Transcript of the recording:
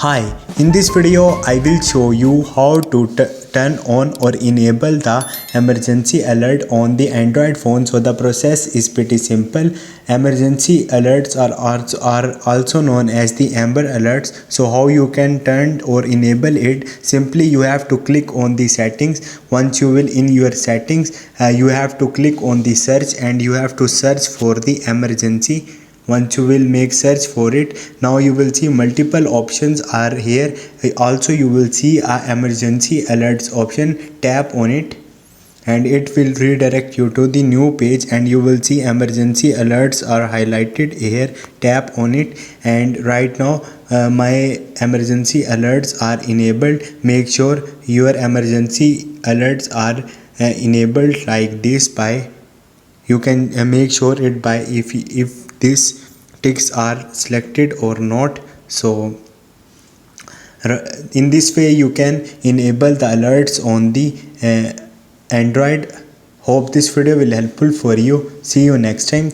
Hi, in this video I will show you how to turn on or enable the emergency alert on the Android phone. So the process is pretty simple. Emergency alerts are also known as the Amber Alerts. So how you can turn or enable it? Simply you have to click on the settings. Once you will in your settings, you have to click on the search and you have to search for the emergency. Once you will make search for it, now you will see multiple options are here. Also you will see a emergency alerts option. Tap on it and it will redirect you to the new page and you will see emergency alerts are highlighted here. Tap on it and right now my emergency alerts are enabled. Make sure your emergency alerts are enabled like this. By you can make sure it by if these ticks are selected or not. So in this way you can enable the alerts on the Android. Hope this video will helpful for you. See you next time.